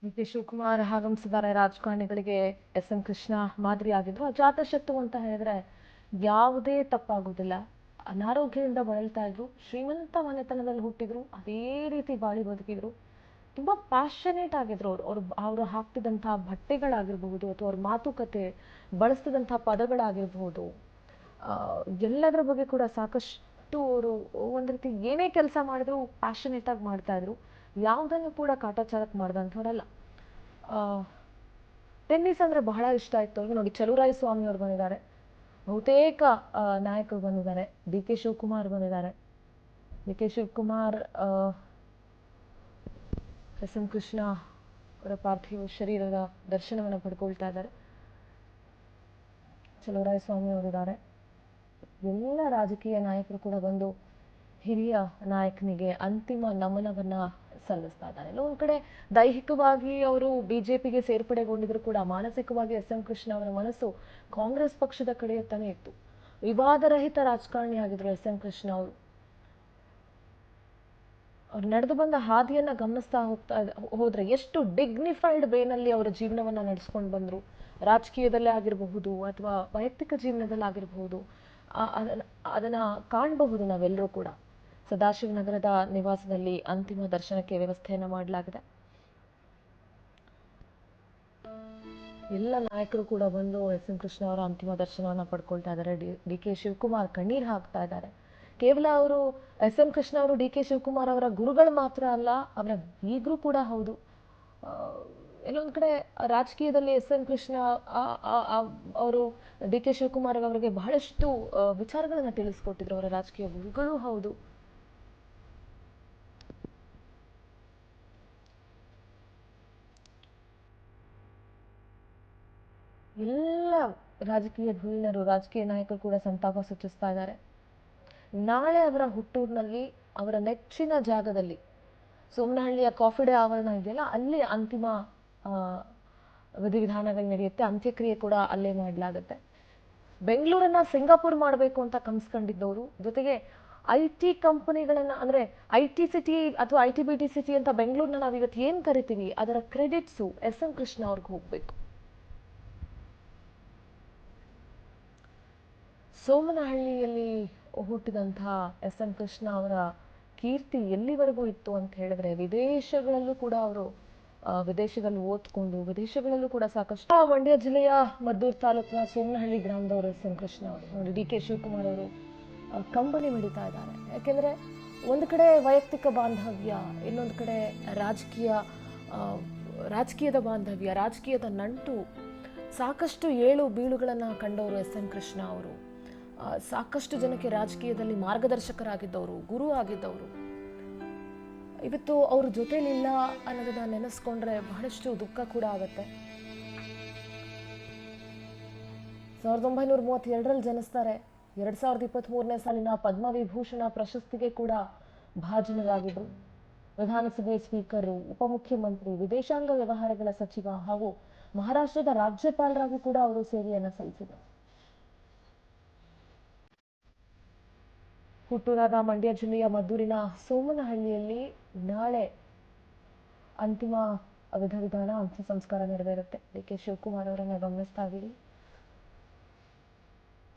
D K Shivakumar ಆಗಮಿಸಿದ್ದಾರೆ. ರಾಜಕಾರಣಿಗಳಿಗೆ S M Krishna ಮಾದರಿ ಆಗಿದ್ರು. ಅಜಾತಶತ್ರು ಅಂತ ಹೇಳಿದ್ರೆ ಯಾವುದೇ ತಪ್ಪಾಗುವುದಿಲ್ಲ. ಅನಾರೋಗ್ಯದಿಂದ ಬಳಲ್ತಾ ಇದ್ರು, ಶ್ರೀಮಂತ ಮನೆತನದಲ್ಲಿ ಹುಟ್ಟಿದ್ರು, ಅದೇ ರೀತಿ ಬಾಳಿ ಬದುಕಿದ್ರು. ತುಂಬಾ ಪ್ಯಾಷನೇಟ್ ಆಗಿದ್ರು. ಅವ್ರು ಹಾಕ್ತಿದ್ದಂತಹ ಬಟ್ಟೆಗಳಾಗಿರ್ಬಹುದು ಅಥವಾ ಅವ್ರ ಮಾತುಕತೆ ಬಳಸ್ತಿದಂತಹ ಪದಗಳಾಗಿರ್ಬಹುದು, ಎಲ್ಲದರ ಬಗ್ಗೆ ಕೂಡ ಸಾಕಷ್ಟು ಅವರು ಒಂದ್ ರೀತಿ ಏನೇ ಕೆಲಸ ಮಾಡಿದ್ರು ಪ್ಯಾಷನೇಟ್ ಆಗಿ ಮಾಡ್ತಾ ಇದ್ರು. ಯಾವುದನ್ನು ಕೂಡ ಕಾಟಾಚಾರಕ್ಕೆ ಮಾಡ್ದಂಥವ್ರಲ್ಲ. ಟೆನ್ನಿಸ್ ಅಂದ್ರೆ ಬಹಳ ಇಷ್ಟ ಆಯ್ತು ಅವ್ರಿಗೆ. ನೋಡಿ, ಚಲುವರಾಯಸ್ವಾಮಿ ಅವ್ರು ಬಂದಿದ್ದಾರೆ, ಬಹುತೇಕ ನಾಯಕರು ಬಂದಿದ್ದಾರೆ, ಡಿ ಕೆ ಶಿವಕುಮಾರ್ ಬಂದಿದ್ದಾರೆ. D K Shivakumar S M Krishna ಅವರ ಪಾರ್ಥಿವ ಶರೀರದ ದರ್ಶನವನ್ನು ಪಡ್ಕೊಳ್ತಾ ಇದ್ದಾರೆ. ಚಲುವರಾಯಸ್ವಾಮಿ ಅವರಿದ್ದಾರೆ. ಎಲ್ಲ ರಾಜಕೀಯ ನಾಯಕರು ಕೂಡ ಬಂದು ಹಿರಿಯ ನಾಯಕನಿಗೆ ಅಂತಿಮ ನಮನವನ್ನ ಸಲ್ಲಿಸ್ತಾ ಇದ್ದಾರೆ. ಎಲ್ಲೋ ಒಂದ್ ಕಡೆ ದೈಹಿಕವಾಗಿ ಅವರು ಬಿಜೆಪಿಗೆ ಸೇರ್ಪಡೆಗೊಂಡಿದ್ರು ಕೂಡ ಮಾನಸಿಕವಾಗಿ ಎಸ್ ಎಂ ಕೃಷ್ಣ ಅವರ ಮನಸ್ಸು ಕಾಂಗ್ರೆಸ್ ಪಕ್ಷದ ಕಡೆಯತ್ತಾನೆ ಇತ್ತು. ವಿವಾದರಹಿತ ರಾಜಕಾರಣಿ ಆಗಿದ್ರು ಎಸ್ ಎಂ ಕೃಷ್ಣ ಅವರು. ಅವ್ರು ನಡೆದು ಬಂದ ಹಾದಿಯನ್ನ ಗಮನಿಸ್ತಾ ಹೋದ್ರೆ ಎಷ್ಟು ಡಿಗ್ನಿಫೈಡ್ ವೇನಲ್ಲಿ ಅವರ ಜೀವನವನ್ನ ನಡೆಸ್ಕೊಂಡು ಬಂದ್ರು. ರಾಜಕೀಯದಲ್ಲೇ ಆಗಿರಬಹುದು ಅಥವಾ ವೈಯಕ್ತಿಕ ಜೀವನದಲ್ಲಿ ಆಗಿರಬಹುದು, ಅದನ್ನ ಕಾಣಬಹುದು ನಾವೆಲ್ಲರೂ ಕೂಡ. ಸದಾಶಿವನಗರದ ನಿವಾಸದಲ್ಲಿ ಅಂತಿಮ ದರ್ಶನಕ್ಕೆ ವ್ಯವಸ್ಥೆಯನ್ನ ಮಾಡಲಾಗಿದೆ. ಎಲ್ಲ ನಾಯಕರು ಕೂಡ ಬಂದು ಎಸ್ ಎಂ ಕೃಷ್ಣ ಅವರ ಅಂತಿಮ ದರ್ಶನವನ್ನ ಪಡ್ಕೊಳ್ತಾ ಇದ್ದಾರೆ. ಡಿ ಕೆ ಶಿವಕುಮಾರ್ ಕಣ್ಣೀರ್ ಹಾಕ್ತಾ ಇದ್ದಾರೆ. ಕೇವಲ ಅವರು ಎಸ್ ಎಂ ಕೃಷ್ಣ ಅವರು ಡಿ ಕೆ ಶಿವಕುಮಾರ್ ಅವರ ಗುರುಗಳು ಮಾತ್ರ ಅಲ್ಲ, ಅವರ ಈಗಲೂ ಕೂಡ ಹೌದು. ಎಲ್ಲೊಂದ್ ಕಡೆ ರಾಜಕೀಯದಲ್ಲಿ ಎಸ್ ಎಂ ಕೃಷ್ಣ ಅವರು ಡಿ ಕೆ ಶಿವಕುಮಾರ್ ಅವರಿಗೆ ಬಹಳಷ್ಟು ವಿಚಾರಗಳನ್ನ ತಿಳಿಸ್ಕೊಟ್ಟಿದ್ರು. ಅವರ ರಾಜಕೀಯ ಗುರುಗಳು ಹೌದು. ಎಲ್ಲ ರಾಜಕೀಯ ಧುರೀಣರು, ರಾಜಕೀಯ ನಾಯಕರು ಕೂಡ ಸಂತಾಪ ಸೂಚಿಸ್ತಾ ಇದ್ದಾರೆ. ನಾಳೆ ಅವರ ಹುಟ್ಟೂರಿನಲ್ಲಿ, ಅವರ ನೆಚ್ಚಿನ ಜಾಗದಲ್ಲಿ, ಸೋಮನಹಳ್ಳಿಯ ಕಾಫಿ ಡೇ ಆವರಣ ಇದೆಯಲ್ಲ, ಅಲ್ಲಿ ಅಂತಿಮ ವಿಧಿವಿಧಾನಗಳು ನಡೆಯುತ್ತೆ. ಅಂತ್ಯಕ್ರಿಯೆ ಕೂಡ ಅಲ್ಲೇ ಮಾಡಲಾಗುತ್ತೆ. ಬೆಂಗಳೂರನ್ನ ಸಿಂಗಾಪುರ್ ಮಾಡಬೇಕು ಅಂತ ಕನ್ಸ್ಕೊಂಡಿದ್ದವರು, ಜೊತೆಗೆ ಐ ಟಿ ಕಂಪನಿಗಳನ್ನ, ಅಂದ್ರೆ ಐ ಟಿ ಸಿಟಿ ಅಥವಾ I T B T city ಅಂತ ಬೆಂಗಳೂರನ್ನ ನಾವು ಇವತ್ತು ಏನ್ ಕರಿತೀವಿ, ಅದರ ಕ್ರೆಡಿಟ್ಸು ಎಸ್ ಎಂ ಕೃಷ್ಣ ಅವ್ರಿಗೆ ಹೋಗ್ಬೇಕು. ಸೋಮನಹಳ್ಳಿಯಲ್ಲಿ ಹುಟ್ಟಿದಂತಹ ಎಸ್ ಎಂ ಕೃಷ್ಣ ಅವರ ಕೀರ್ತಿ ಎಲ್ಲಿವರೆಗೂ ಇತ್ತು ಅಂತ ಹೇಳಿದ್ರೆ, ವಿದೇಶಗಳಲ್ಲೂ ಕೂಡ ಅವರು ವಿದೇಶದಲ್ಲಿ ಓದ್ಕೊಂಡು ವಿದೇಶಗಳಲ್ಲೂ ಕೂಡ ಸಾಕಷ್ಟು. ಮಂಡ್ಯ ಜಿಲ್ಲೆಯ ಮದ್ದೂರು ತಾಲೂಕಿನ ಸೋಮನಹಳ್ಳಿ ಗ್ರಾಮದವರು ಎಸ್ ಎಂ ಕೃಷ್ಣ ಅವರು. ನೋಡಿ, ಡಿ ಕೆ ಶಿವಕುಮಾರ್ ಅವರು ಕಂಬನಿ ಮಿಡಿತಾ ಇದ್ದಾರೆ. ಯಾಕೆಂದ್ರೆ ಒಂದು ಕಡೆ ವೈಯಕ್ತಿಕ ಬಾಂಧವ್ಯ, ಇನ್ನೊಂದು ಕಡೆ ರಾಜಕೀಯದ ಬಾಂಧವ್ಯ, ರಾಜಕೀಯದ ನಂಟು, ಸಾಕಷ್ಟು ಏಳು ಬೀಳುಗಳನ್ನ ಕಂಡವರು ಎಸ್ ಎಂ ಕೃಷ್ಣ ಅವರು. ಸಾಕಷ್ಟು ಜನಕ್ಕೆ ರಾಜಕೀಯದಲ್ಲಿ ಮಾರ್ಗದರ್ಶಕರಾಗಿದ್ದವರು, ಗುರು ಆಗಿದ್ದವರು. ಇವತ್ತು ಅವ್ರ ಜೊತೆಲಿಲ್ಲ ಅನ್ನೋದನ್ನ ನೆನೆಸ್ಕೊಂಡ್ರೆ ಬಹಳಷ್ಟು ದುಃಖ ಕೂಡ ಆಗುತ್ತೆ. 1932ರಲ್ಲಿ ಜನಿಸ್ತಾರೆ. 2023ನೇ ಸಾಲಿನ ಪದ್ಮವಿಭೂಷಣ ಪ್ರಶಸ್ತಿಗೆ ಕೂಡ ಭಾಜನರಾಗಿದ್ರು. ವಿಧಾನಸಭೆ ಸ್ಪೀಕರ್, ಉಪಮುಖ್ಯಮಂತ್ರಿ, ವಿದೇಶಾಂಗ ವ್ಯವಹಾರಗಳ ಸಚಿವ ಹಾಗೂ ಮಹಾರಾಷ್ಟ್ರದ ರಾಜ್ಯಪಾಲರಾಗಿ ಕೂಡ ಅವರು ಸೇವೆಯನ್ನ ಸಲ್ಲಿಸಿದರು. ಹುಟ್ಟೂರಾದ ಮಂಡ್ಯ ಜಿಲ್ಲೆಯ ಮದ್ದೂರಿನ ಸೋಮನಹಳ್ಳಿಯಲ್ಲಿ ನಾಳೆ ಅಂತಿಮ ವಿಧಿವಿಧಾನ, ಅಂತ್ಯ ಸಂಸ್ಕಾರ ನೆರವೇರುತ್ತೆ. ಡಿ ಕೆ ಶಿವಕುಮಾರ್ ಅವರನ್ನ ಗಮನಿಸ್ತಾ ಇದ್ದೀವಿ.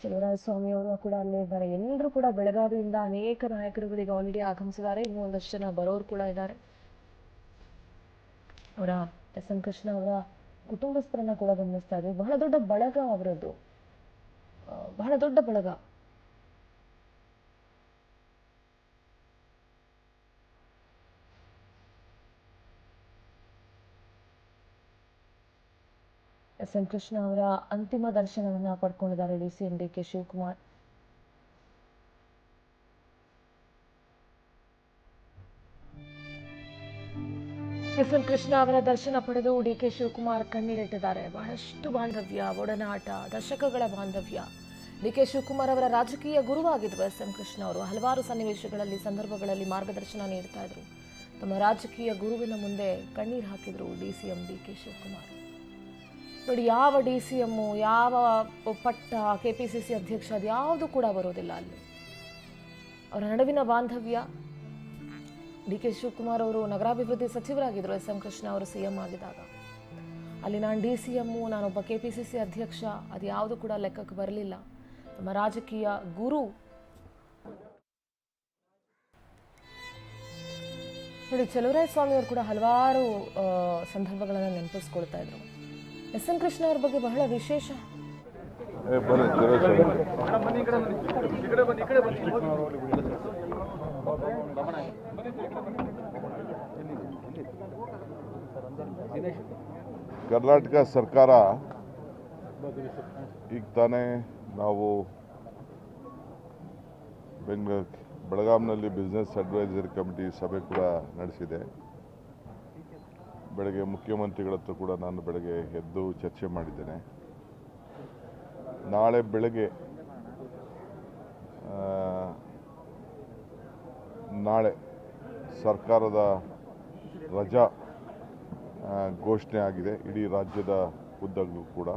ಚಲುವರಾಯಸ್ವಾಮಿ ಅವರು ಕೂಡ ಅಲ್ಲೇ ಇದ್ದಾರೆ. ಎಲ್ಲರೂ ಕೂಡ ಬೆಳಗಾವಿಯಿಂದ ಅನೇಕ ನಾಯಕರುಗಳಿಗೆ ಆಲ್ರೆಡಿ ಆಗಮಿಸಿದ್ದಾರೆ. ಇನ್ನೂ ಒಂದಷ್ಟು ಜನ ಬರೋರು ಕೂಡ ಇದ್ದಾರೆ. ಅವರ ಎಸ್ ಎಂ ಕೃಷ್ಣ ಅವರ ಕುಟುಂಬಸ್ಥರನ್ನ ಕೂಡ ಗಮನಿಸ್ತಾ ಇದ್ದೀವಿ. ಬಹಳ ದೊಡ್ಡ ಬಳಗ ಅವರದ್ದು, ಬಹಳ ದೊಡ್ಡ ಬಳಗ. ಎಸ್ ಎಂ ಕೃಷ್ಣ ಅವರ ಅಂತಿಮ ದರ್ಶನವನ್ನ ಪಡ್ಕೊಂಡಿದ್ದಾರೆ DCM. D K Shivakumar. S M Krishna ಅವರ ದರ್ಶನ ಪಡೆದು ಡಿ ಕೆ ಶಿವಕುಮಾರ್ ಕಣ್ಣೀರಿಟ್ಟಿದ್ದಾರೆ. ಬಹಳಷ್ಟು ಬಾಂಧವ್ಯ, ಒಡನಾಟ, ದಶಕಗಳ ಬಾಂಧವ್ಯ. ಡಿ ಕೆ ಶಿವಕುಮಾರ್ ಅವರ ರಾಜಕೀಯ ಗುರುವಾಗಿದ್ರು ಎಸ್ ಎಂ ಕೃಷ್ಣ ಅವರು. ಹಲವಾರು ಸನ್ನಿವೇಶಗಳಲ್ಲಿ, ಸಂದರ್ಭಗಳಲ್ಲಿ ಮಾರ್ಗದರ್ಶನ ನೀಡ್ತಾ ಇದ್ರು. ತಮ್ಮ ರಾಜಕೀಯ ಗುರುವಿನ ಮುಂದೆ ಕಣ್ಣೀರು ಹಾಕಿದ್ರು ಡಿ.ಸಿ.ಎಂ. D K Shivakumar. ನೋಡಿ, ಯಾವ ಡಿ.ಸಿ.ಎಂ, ಯಾವ ಪಟ್ಟ, KPCC ಅಧ್ಯಕ್ಷ, ಅದು ಯಾವುದು ಕೂಡ ಬರೋದಿಲ್ಲ ಅಲ್ಲಿ. ಅವರ ನಡುವಿನ ಬಾಂಧವ್ಯ ಡಿ ಕೆ ಶಿವಕುಮಾರ್ ಅವರು ನಗರಾಭಿವೃದ್ಧಿ ಸಚಿವರಾಗಿದ್ದರು ಎಸ್ ಎಂ ಕೃಷ್ಣ ಅವರು ಸಿಎಂ ಆಗಿದ್ದಾಗ. ಅಲ್ಲಿ ನಾನು DCM, ನಾನೊಬ್ಬ KPCC ಅಧ್ಯಕ್ಷ, ಅದು ಯಾವುದು ಕೂಡ ಲೆಕ್ಕಕ್ಕೆ ಬರಲಿಲ್ಲ. ನಮ್ಮ ರಾಜಕೀಯ ಗುರು ನೋಡಿ, ಚಲುವರಾಯಸ್ವಾಮಿ ಅವರು ಕೂಡ ಹಲವಾರು ಸಂದರ್ಭಗಳನ್ನು ನೆನಪಿಸ್ಕೊಳ್ತಾ ಇದ್ರು. ಎಸ್ ಎಂ ಕೃಷ್ಣ ಅವ್ರ ಬಗ್ಗೆ ಬಹಳ ವಿಶೇಷ. ಕರ್ನಾಟಕ ಸರ್ಕಾರ ಈಗ ತಾನೇ ನಾವು ಬೆಳಗಾಂನಲ್ಲಿ ಬಿಸ್ನೆಸ್ ಅಡ್ವೈಸರಿ ಕಮಿಟಿ ಸಭೆ ಕೂಡ ನಡೆಸಿದೆ. ಬೆಳಗ್ಗೆ ಮುಖ್ಯಮಂತ್ರಿಗಳ ಹತ್ರ ಕೂಡ ನಾನು ಬೆಳಗ್ಗೆ ಎದ್ದು ಚರ್ಚೆ ಮಾಡಿದ್ದೇನೆ. ನಾಳೆ ಬೆಳಗ್ಗೆ ನಾಳೆ ಸರ್ಕಾರದ ರಜಾ ಘೋಷಣೆ ಆಗಿದೆ ಇಡೀ ರಾಜ್ಯದ ಉದ್ದಗಲೂ ಕೂಡ.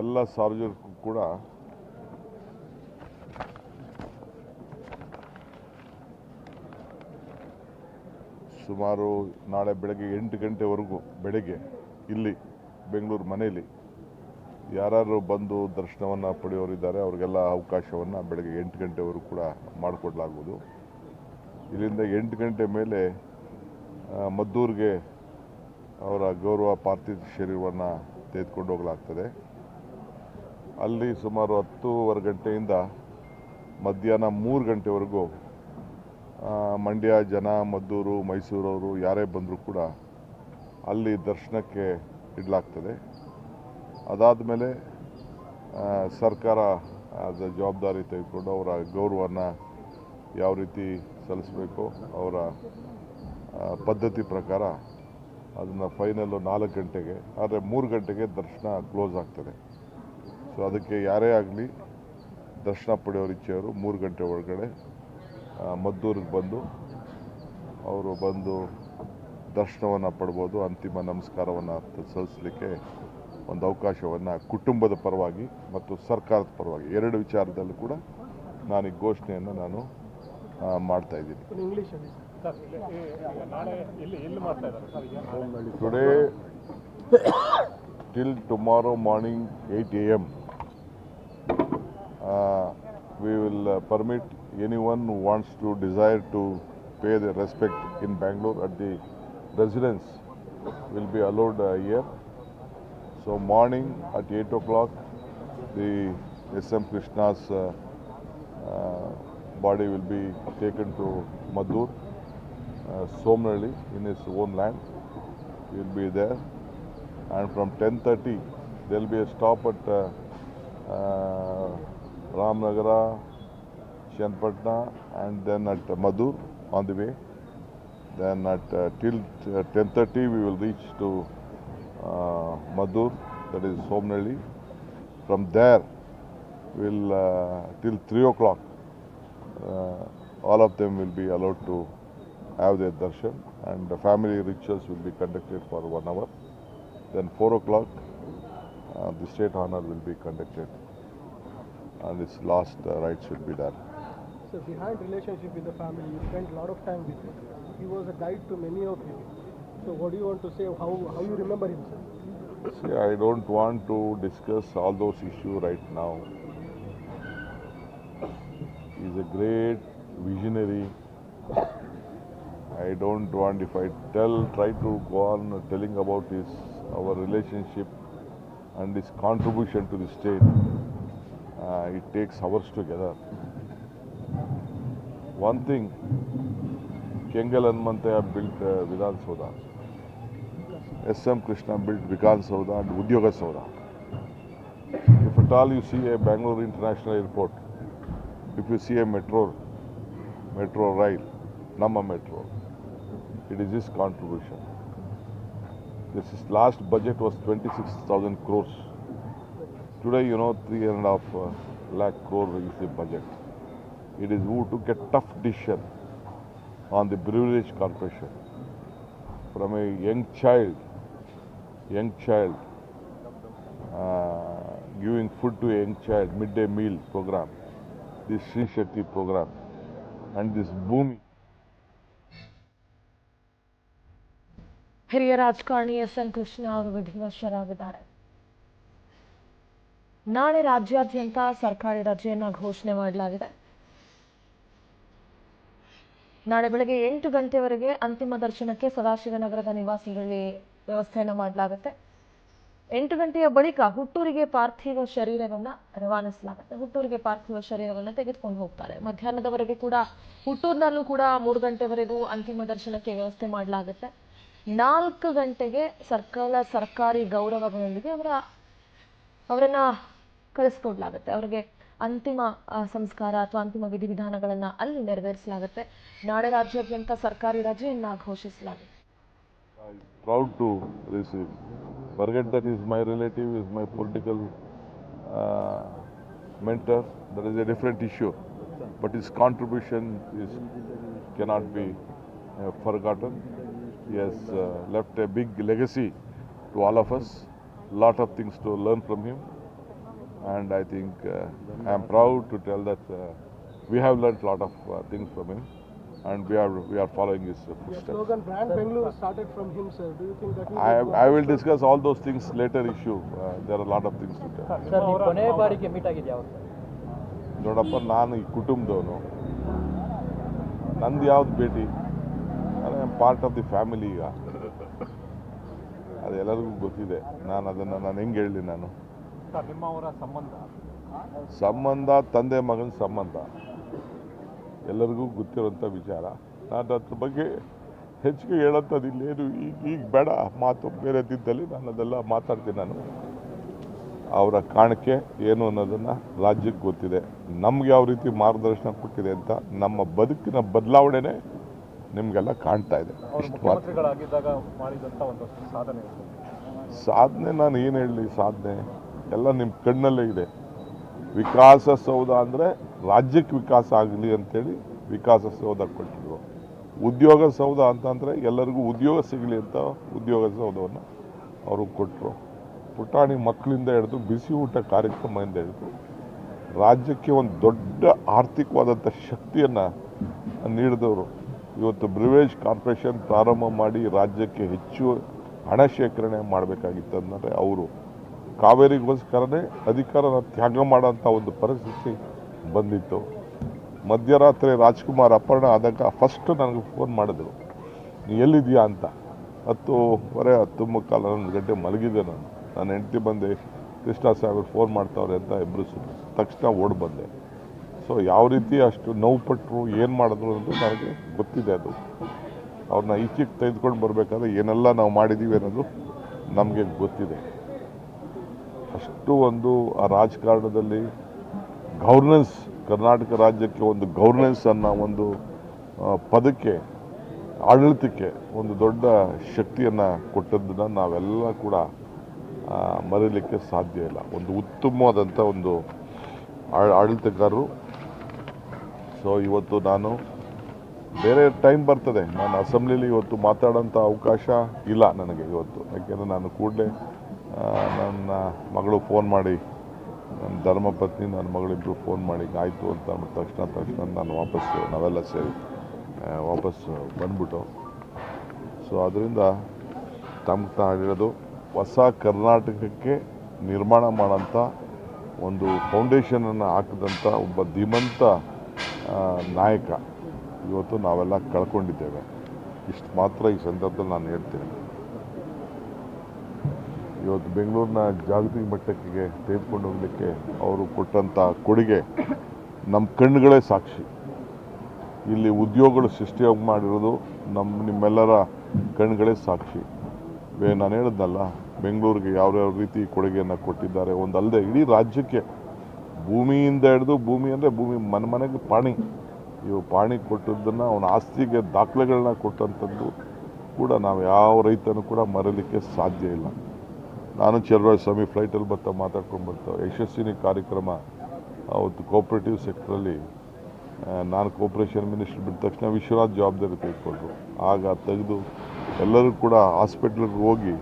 ಎಲ್ಲ ಸಾರ್ವಜನಿಕರು ಕೂಡ ಸುಮಾರು ನಾಳೆ ಬೆಳಗ್ಗೆ 8 ಗಂಟೆವರೆಗೂ ಬೆಳಗ್ಗೆ ಇಲ್ಲಿ ಬೆಂಗಳೂರು ಮನೆಯಲ್ಲಿ ಯಾರು ಬಂದು ದರ್ಶನವನ್ನು ಪಡೆಯೋರಿದ್ದಾರೆ ಅವರಿಗೆಲ್ಲ ಅವಕಾಶವನ್ನು ಬೆಳಗ್ಗೆ 8 ಗಂಟೆವರೆಗೂ ಕೂಡ ಮಾಡಿಕೊಡ್ಲಾಗುವುದು. ಇಲ್ಲಿಂದ 8 ಗಂಟೆ ಮೇಲೆ ಮದ್ದೂರಿಗೆ ಅವರ ಗೌರವ ಪಾರ್ಥಿವ ಶರೀರವನ್ನು ತೆಗೆದುಕೊಂಡು ಹೋಗಲಾಗ್ತದೆ. ಅಲ್ಲಿ ಸುಮಾರು 10:15 ಗಂಟೆಯಿಂದ ಮಧ್ಯಾಹ್ನ 3 ಗಂಟೆವರೆಗೂ ಮಂಡ್ಯ ಜನ, ಮದ್ದೂರು, ಮೈಸೂರವರು ಯಾರೇ ಬಂದರೂ ಕೂಡ ಅಲ್ಲಿ ದರ್ಶನಕ್ಕೆ ಇಡಲಾಗ್ತದೆ. ಅದಾದ ಮೇಲೆ ಸರ್ಕಾರ ಅದರ ಜವಾಬ್ದಾರಿ ತೆಗೆದುಕೊಂಡು ಅವರ ಗೌರವವನ್ನು ಯಾವ ರೀತಿ ಸಲ್ಲಿಸಬೇಕು ಅವರ ಪದ್ಧತಿ ಪ್ರಕಾರ ಅದನ್ನು ಫೈನಲ್ಲು 4 ಗಂಟೆಗೆ, ಆದರೆ 3 ಗಂಟೆಗೆ ದರ್ಶನ ಕ್ಲೋಸ್ ಆಗ್ತದೆ. ಸೊ ಅದಕ್ಕೆ ಯಾರೇ ಆಗಲಿ ದರ್ಶನ ಪಡೆಯೋರು ಇಚ್ಛೆಯವರು 3 ಗಂಟೆ ಒಳಗಡೆ ಮದ್ದೂರಿಗೆ ಬಂದು ಅವರು ಬಂದು ದರ್ಶನವನ್ನು ಪಡ್ಬೋದು. ಅಂತಿಮ ನಮಸ್ಕಾರವನ್ನು ಸಲ್ಲಿಸಲಿಕ್ಕೆ ಒಂದು ಅವಕಾಶವನ್ನು ಕುಟುಂಬದ ಪರವಾಗಿ ಮತ್ತು ಸರ್ಕಾರದ ಪರವಾಗಿ 2 ವಿಚಾರದಲ್ಲೂ ಕೂಡ ನಾನು ಈ ಘೋಷಣೆಯನ್ನು ನಾನು ಮಾಡ್ತಾ ಇದ್ದೀನಿ. Today till tomorrow morning 8 AM we will permit anyone who wants to desire to pay their respect in Bangalore at the residence will be allowed here. So morning at 8 o'clock the SM Krishna's body will be taken to Maddur, Somnalli in his own land. He will be there, and from 10:30 there will be a stop at Ramnagara, Chenpatna, and then at Maddur on the way. Then at till 10:30 we will reach to Maddur, that is Somnalli. From there we will till 3 o'clock all of them will be allowed to have their darshan, and the family rituals will be conducted for 1 hour. Then 4 o'clock the state honor will be conducted, and its last rites will be done. So behind relationship with the family, you spent a lot of time with him. He was a guide to many of you. So what do you want to say? How you remember him, sir? See, I don't want to discuss all those issues right now. He's a great visionary. I don't want, if I try to go on telling about our relationship and his contribution to the state, it takes hours together. One thing, Kengal Hanmantaya built Vidhan Soda, SM Krishna built Vikan Sauda and Udyoga Sauda. If at all you see a Bangalore International Airport, if you see a metro rail, Nama Metro, it is his contribution. This last budget was 26,000 crores. Today, 3.5 lakh crore is the budget. It is who took a tough decision on the Brewerage Corporation. From a young child, giving food to a young child, midday meal program, this Sri Shakti program, and this Bhumi. ಹಿರಿಯ ರಾಜಕಾರಣಿ ಎಸ್.ಎನ್. ಕೃಷ್ಣ ಅವರು ವಿಧಿವಶರಾಗಿದ್ದಾರೆ. ನಾಳೆ ರಾಜ್ಯಾದ್ಯಂತ ಸರ್ಕಾರಿ ರಜೆಯನ್ನು ಘೋಷಣೆ ಮಾಡಲಾಗಿದೆ. ನಾಳೆ ಬೆಳಗ್ಗೆ 8 ಗಂಟೆವರೆಗೆ ಅಂತಿಮ ದರ್ಶನಕ್ಕೆ ಸದಾಶಿವನಗರದ ನಿವಾಸಿಗಳಿಗೆ ವ್ಯವಸ್ಥೆಯನ್ನು ಮಾಡಲಾಗುತ್ತೆ. 8 ಗಂಟೆಯ ಬಳಿಕ ಹುಟ್ಟೂರಿಗೆ ಪಾರ್ಥಿವ ಶರೀರವನ್ನು ರವಾನಿಸಲಾಗುತ್ತೆ. ಹುಟ್ಟೂರಿಗೆ ಪಾರ್ಥಿವ ಶರೀರವನ್ನು ತೆಗೆದುಕೊಂಡು ಹೋಗ್ತಾರೆ. ಮಧ್ಯಾಹ್ನದವರೆಗೆ ಕೂಡ ಹುಟ್ಟೂರಿನಲ್ಲೂ ಕೂಡ 3 ಗಂಟೆವರೆಗೂ ಅಂತಿಮ ದರ್ಶನಕ್ಕೆ ವ್ಯವಸ್ಥೆ ಮಾಡಲಾಗುತ್ತೆ. 4 ಗಂಟೆಗೆ ಸರ್ಕಾರಿ ಗೌರವಗಳೊಂದಿಗೆ ಅವರನ್ನ ಕಳಿಸ್ಕೊಡ್ಲಾಗುತ್ತೆ. ಅವರಿಗೆ ಅಂತಿಮ ಸಂಸ್ಕಾರ ಅಥವಾ ಅಂತಿಮ ವಿಧಿವಿಧಾನಗಳನ್ನು ಅಲ್ಲಿ ನೆರವೇರಿಸಲಾಗುತ್ತೆ. ನಾಳೆ ರಾಜ್ಯಾದ್ಯಂತ ಸರ್ಕಾರಿ ರಜೆಯನ್ನ ಘೋಷಿಸಲಾಗಿದೆ. I'm proud to receive. Forget that he is my relative, he is my political mentor. That is a different issue. But his contribution cannot be forgotten. He has left a big legacy to all of us. Lot of things to learn from him. And I think I am proud to tell that we have learnt a lot of things from him, and we are following his The footsteps. slogan Brand Bengaluru started from him, sir. Do you think that I will discuss all those things later issue. There are a lot of things to tell. Sir ನೀವು ಕೊನೆ ಬಾರಿಗೆ meet ಆಗಿದ್ಯಾ ಅವರು? ನೋಡಪ್ಪ, ನಾನು ಈ ಕುಟುಂಬದವನು, ನಂದು ಯಾವ್ದು ಭೇಟಿ, I am part of the family. ಈಗ ಅದು ಎಲ್ಲರಿಗೂ ಗೊತ್ತಿದೆ. ನಾನು ಹೆಂಗೆ ಹೇಳಲಿ? ನಿಮ್ಮ ಅವರ ಸಂಬಂಧ ತಂದೆ ಮಗನ ಸಂಬಂಧ ಎಲ್ಲರಿಗೂ ಗೊತ್ತಿರೋಂಥ ವಿಚಾರ. ನಾನು ಅದ್ರ ಬಗ್ಗೆ ಹೆಚ್ಚಿಗೆ ಹೇಳೋಂಥದ್ದು ಇಲ್ಲೇನು ಈಗ ಬೇಡ. ಮಾತು ಬೇರೆ ದಿದ್ದಲ್ಲಿ ನಾನು ಅದೆಲ್ಲ ಮಾತಾಡ್ತೀನಿ. ನಾನು ಅವರ ಕಾಣಿಕೆ ಏನು ಅನ್ನೋದನ್ನು ರಾಜ್ಯಕ್ಕೆ ಗೊತ್ತಿದೆ. ನಮ್ಗೆ ಯಾವ ರೀತಿ ಮಾರ್ಗದರ್ಶನ ಕೊಟ್ಟಿದೆ ಅಂತ ನಮ್ಮ ಬದುಕಿನ ಬದಲಾವಣೆನೇ ನಿಮಗೆಲ್ಲ ಕಾಣ್ತಾ ಇದೆ. ಮುಖ್ಯಮಂತ್ರಿಗಳಾಗಿದ್ದಾಗ ಮಾಡಿದಂಥ ಒಂದು ಸಾಧನೆ ನಾನು ಏನು ಹೇಳಲಿ? ಸಾಧನೆ ಎಲ್ಲ ನಿಮ್ಮ ಕಣ್ಣಲ್ಲೇ ಇದೆ. ವಿಕಾಸಸೌಧ ಅಂದರೆ ರಾಜ್ಯಕ್ಕೆ ವಿಕಾಸ ಆಗಲಿ ಅಂತೇಳಿ ವಿಕಾಸಸೌಧ ಕೊಟ್ಟಿದ್ರು. ಉದ್ಯೋಗ ಸೌಧ ಅಂತಂದರೆ ಎಲ್ಲರಿಗೂ ಉದ್ಯೋಗ ಸಿಗಲಿ ಅಂತ ಉದ್ಯೋಗ ಸೌಧವನ್ನು ಅವರು ಕೊಟ್ಟರು. ಪುಟಾಣಿ ಮಕ್ಕಳಿಂದ ಹಿಡಿದು ಬಿಸಿ ಊಟ ಕಾರ್ಯಕ್ರಮದಿಂದ ಹಿಡಿದು ರಾಜ್ಯಕ್ಕೆ ಒಂದು ದೊಡ್ಡ ಆರ್ಥಿಕವಾದಂಥ ಶಕ್ತಿಯನ್ನು ನೀಡಿದವರು. ಇವತ್ತು ಬ್ರಿವೇಜ್ ಕಾರ್ಪೊರೇಷನ್ ಪ್ರಾರಂಭ ಮಾಡಿ ರಾಜ್ಯಕ್ಕೆ ಹೆಚ್ಚು ಹಣ ಶೇಖರಣೆ ಮಾಡಬೇಕಾಗಿತ್ತು ಅಂದರೆ ಅವರು ಕಾವೇರಿಗೋಸ್ಕರನೇ ಅಧಿಕಾರನ ತ್ಯಾಗ ಮಾಡೋಂಥ ಒಂದು ಪರಿಸ್ಥಿತಿ ಬಂದಿತ್ತು. ಮಧ್ಯರಾತ್ರಿ ರಾಜ್ಕುಮಾರ್ ಅಪಹರಣ ಆದಾಗ ಫಸ್ಟ್ ನನಗೆ ಫೋನ್ ಮಾಡಿದ್ರು, ನೀ ಎಲ್ಲಿದೆಯಾ ಅಂತ. 10:30 11 ಗಂಟೆ ಮಲಗಿದ್ದೆ ನಾನು. ನನ್ನ ಹೆಂಡತಿ ಬಂದೆ, ಕೃಷ್ಣ ಸಾಹೇಬರು ಫೋನ್ ಮಾಡ್ತಾವ್ರೆ ಅಂತ ಇಬ್ಬರು ತಕ್ಷಣ ಓಡಿ ಬಂದೆ. ಸೊ ಯಾವ ರೀತಿ ಅಷ್ಟು ನೋವು ಪಟ್ಟರು, ಏನು ಮಾಡಿದ್ರು ಅಂತ ನನಗೆ ಗೊತ್ತಿದೆ. ಅದು ಅವ್ರನ್ನ ಈಚೆಗೆ ತೆಗೆದುಕೊಂಡು ಬರಬೇಕಾದ್ರೆ ಏನೆಲ್ಲ ನಾವು ಮಾಡಿದ್ದೀವಿ ಅನ್ನೋದು ನಮಗೆ ಗೊತ್ತಿದೆ. ಅಷ್ಟು ಒಂದು ಆ ರಾಜಕಾರಣದಲ್ಲಿ ಗವರ್ನೆನ್ಸ್, ಕರ್ನಾಟಕ ರಾಜ್ಯಕ್ಕೆ ಒಂದು ಗವರ್ನೆನ್ಸ್ ಅನ್ನೋ ಒಂದು ಪದಕ್ಕೆ, ಆಡಳಿತಕ್ಕೆ ಒಂದು ದೊಡ್ಡ ಶಕ್ತಿಯನ್ನು ಕೊಟ್ಟದ್ದನ್ನು ನಾವೆಲ್ಲ ಕೂಡ ಮರೀಲಿಕ್ಕೆ ಸಾಧ್ಯ ಇಲ್ಲ. ಒಂದು ಉತ್ತಮವಾದಂಥ ಒಂದು ಆಡಳಿತಗಾರರು. ಸೊ ಇವತ್ತು ನಾನು ಬೇರೆ ಟೈಮ್ ಬರ್ತದೆ, ನಾನು ಅಸೆಂಬ್ಲಿಲಿ ಇವತ್ತು ಮಾತಾಡೋಂಥ ಅವಕಾಶ ಇಲ್ಲ ನನಗೆ ಇವತ್ತು. ಯಾಕೆಂದರೆ ನಾನು ಕೂಡಲೇ ನನ್ನ ಮಗಳು ಫೋನ್ ಮಾಡಿ, ನನ್ನ ಧರ್ಮಪತ್ನಿ ನನ್ನ ಮಗಳಿಬ್ಬರು ಫೋನ್ ಮಾಡಿ ಆಯಿತು ಅಂತ ಅಂದ್ಬಿಟ್ಟು ತಕ್ಷಣ ನಾನು ನಾವೆಲ್ಲ ಸೇರಿ ವಾಪಸ್ ಬಂದ್ಬಿಟ್ಟು. ಸೊ ಅದರಿಂದ ತಮ್ಮ ಹೇಳಿರೋದು ಹೊಸ ಕರ್ನಾಟಕಕ್ಕೆ ನಿರ್ಮಾಣ ಮಾಡೋಂಥ ಒಂದು ಫೌಂಡೇಶನನ್ನು ಹಾಕಿದಂಥ ಒಬ್ಬ ಧೀಮಂತ ನಾಯಕ ಇವತ್ತು ನಾವೆಲ್ಲ ಕಳ್ಕೊಂಡಿದ್ದೇವೆ. ಇಷ್ಟು ಮಾತ್ರ ಈ ಸಂದರ್ಭದಲ್ಲಿ ನಾನು ಹೇಳ್ತೀನಿ. ಇವತ್ತು ಬೆಂಗಳೂರಿನ ಜಾಗತಿಕ ಮಟ್ಟಕ್ಕೆ ತೆಗೆದುಕೊಂಡು ಹೋಗಲಿಕ್ಕೆ ಅವರು ಕೊಟ್ಟಂಥ ಕೊಡುಗೆ ನಮ್ಮ ಕಣ್ಣುಗಳೇ ಸಾಕ್ಷಿ. ಇಲ್ಲಿ ಉದ್ಯೋಗಗಳು ಸೃಷ್ಟಿಯಾಗಿ ಮಾಡಿರೋದು ನಿಮ್ಮೆಲ್ಲರ ಕಣ್ಣುಗಳೇ ಸಾಕ್ಷಿ. ನಾನು ಹೇಳಿದ್ನಲ್ಲ, ಬೆಂಗಳೂರಿಗೆ ಯಾವ್ಯಾವ ರೀತಿ ಕೊಡುಗೆಯನ್ನು ಕೊಟ್ಟಿದ್ದಾರೆ. ಒಂದಲ್ಲದೆ ಇಡೀ ರಾಜ್ಯಕ್ಕೆ ಭೂಮಿಯಿಂದ ಹಿಡಿದು, ಭೂಮಿ ಅಂದರೆ ಭೂಮಿ ಮನೆಗೆ ಪಾಣಿ, ಇವು ಪಾಣಿ ಕೊಟ್ಟದ್ದನ್ನು ಅವನ ಆಸ್ತಿಗೆ ದಾಖಲೆಗಳನ್ನ ಕೊಟ್ಟಂಥದ್ದು ಕೂಡ ನಾವು ಯಾವ ರೈತನೂ ಕೂಡ ಮರೀಲಿಕ್ಕೆ ಸಾಧ್ಯ ಇಲ್ಲ. ನಾನು ಸ್ವಾಮಿ ಫ್ಲೈಟಲ್ಲಿ ಮಾತಾಡ್ಕೊಂಡು ಬರ್ತಾವೆ ಯಶಸ್ವಿನಿ ಕಾರ್ಯಕ್ರಮ. ಅವತ್ತು ಕೋಆಪರೇಟಿವ್ ಸೆಕ್ಟ್ರಲ್ಲಿ ನಾನು ಕೋಆಪರೇಷನ್ ಮಿನಿಸ್ಟರ್ ಬಿಟ್ಟ ತಕ್ಷಣ ವಿಶ್ವನಾಥ್ ಜವಾಬ್ದಾರಿ ತೆಗೆದುಕೊಂಡ್ರು. ಆಗ ತೆಗೆದು ಎಲ್ಲರೂ ಕೂಡ ಹಾಸ್ಪಿಟ್ಲಿಗೆ ಹೋಗಿ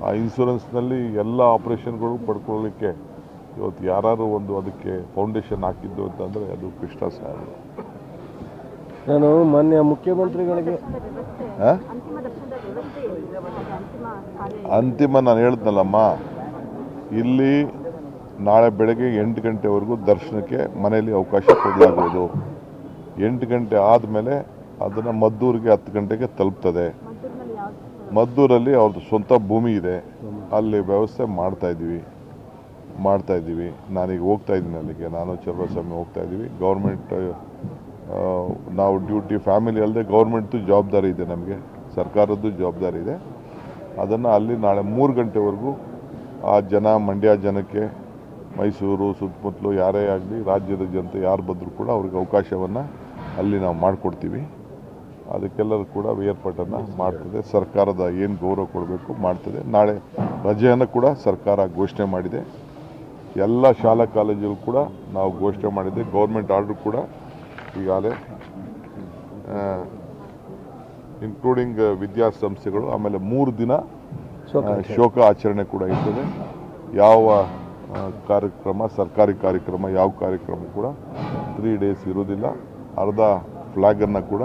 ಆ ಇನ್ಶೂರೆನ್ಸ್ನಲ್ಲಿ ಎಲ್ಲ ಆಪ್ರೇಷನ್ಗಳು ಪಡ್ಕೊಳ್ಳಲಿಕ್ಕೆ ಇವತ್ತು ಯಾರು ಒಂದು ಅದಕ್ಕೆ ಫೌಂಡೇಶನ್ ಹಾಕಿದ್ದು ಅಂತಂದರೆ ಅದು ಕೃಷ್ಣ ಸಾಹೇಬರು. ನಾನು ಮಾನ್ಯ ಮುಖ್ಯಮಂತ್ರಿಗಳಿಗೆ ಆ? ಅಂತಿಮ ನಾನು ಹೇಳ್ತನಲ್ಲಮ್ಮ, ಇಲ್ಲಿ ನಾಳೆ ಬೆಳಗ್ಗೆ 8 ಗಂಟೆವರೆಗೂ ದರ್ಶನಕ್ಕೆ ಮನೆಯಲ್ಲಿ ಅವಕಾಶ ಕೊಡಲಾಗುವುದು. 8 ಗಂಟೆ ಆದಮೇಲೆ ಅದನ್ನು ಮದ್ದೂರಿಗೆ 10 ಗಂಟೆಗೆ ತಲುಪ್ತದೆ. ಮದ್ದೂರಲ್ಲಿ ಅವ್ರದ್ದು ಸ್ವಂತ ಭೂಮಿ ಇದೆ, ಅಲ್ಲಿ ವ್ಯವಸ್ಥೆ ಮಾಡ್ತಾ ಇದ್ದೀವಿ. ನಾನೀಗ ಹೋಗ್ತಾ ಇದ್ದೀನಿ ಅಲ್ಲಿಗೆ, ನಾನು ಚಲುವಸ್ವಾಮಿ ಹೋಗ್ತಾ ಇದ್ದೀವಿ. ಗೌರ್ಮೆಂಟ್ ನಾವು ಡ್ಯೂಟಿ ಫ್ಯಾಮಿಲಿ ಅಲ್ಲದೆ ಗೌರ್ಮೆಂಟ್ದು ಜವಾಬ್ದಾರಿ ಇದೆ, ನಮಗೆ ಸರ್ಕಾರದ್ದು ಜವಾಬ್ದಾರಿ ಇದೆ. ಅದನ್ನು ಅಲ್ಲಿ ನಾಳೆ 3 ಗಂಟೆವರೆಗೂ ಆ ಜನ, ಮಂಡ್ಯ ಜನಕ್ಕೆ, ಮೈಸೂರು ಸುತ್ತಮುತ್ತಲು ಯಾರೇ ಆಗಲಿ, ರಾಜ್ಯದ ಜನತೆ ಯಾರು ಬಂದರೂ ಕೂಡ ಅವ್ರಿಗೆ ಅವಕಾಶವನ್ನು ಅಲ್ಲಿ ನಾವು ಮಾಡಿಕೊಡ್ತೀವಿ. ಅದಕ್ಕೆಲ್ಲರೂ ಕೂಡ ಏರ್ಪಾಟನ್ನು ಮಾಡ್ತದೆ. ಸರ್ಕಾರದ ಏನು ಗೌರವ ಕೊಡಬೇಕು ಮಾಡ್ತದೆ. ನಾಳೆ ರಜೆಯನ್ನು ಕೂಡ ಸರ್ಕಾರ ಘೋಷಣೆ ಮಾಡಿದೆ. ಎಲ್ಲ ಶಾಲಾ ಕಾಲೇಜುಗಳು ಕೂಡ ನಾವು ಘೋಷಣೆ ಮಾಡಿದ್ದೆ. ಗೌರ್ಮೆಂಟ್ ಆರ್ಡರ್ ಕೂಡ ಈಗಾಗಲೇ ಇನ್ಕ್ಲೂಡಿಂಗ್ ವಿದ್ಯಾಸಂಸ್ಥೆಗಳು. ಆಮೇಲೆ 3 ದಿನ ಶೋಕ ಆಚರಣೆ ಕೂಡ ಇರ್ತದೆ. ಯಾವ ಕಾರ್ಯಕ್ರಮ, ಸರ್ಕಾರಿ ಕಾರ್ಯಕ್ರಮ, ಯಾವ ಕಾರ್ಯಕ್ರಮ ಕೂಡ 3 ಡೇಸ್ ಇರೋದಿಲ್ಲ. ಅರ್ಧ ಫ್ಲ್ಯಾಗನ್ನು ಕೂಡ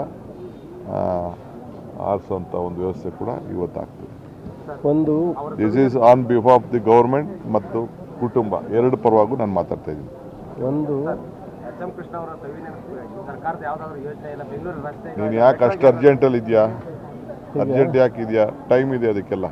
ಆರಿಸುವಂಥ ಒಂದು ವ್ಯವಸ್ಥೆ ಕೂಡ ಇವತ್ತಾಗ್ತದೆ. This is on behalf of the government ಮತ್ತು ಕುಟುಂಬ ಎರಡು ಪರವಾಗೂ ನಾನು ಮಾತಾಡ್ತಾ ಇದ್ದೀನಿ. ನೀನು ಯಾಕೆ ಅಷ್ಟು ಅರ್ಜೆಂಟಲ್ಲಿ ಇದೆಯಾ? ಅರ್ಜೆಂಟ್ ಯಾಕೆ ಇದೆಯಾ? ಟೈಮ್ ಇದೆ ಅದಕ್ಕೆಲ್ಲ.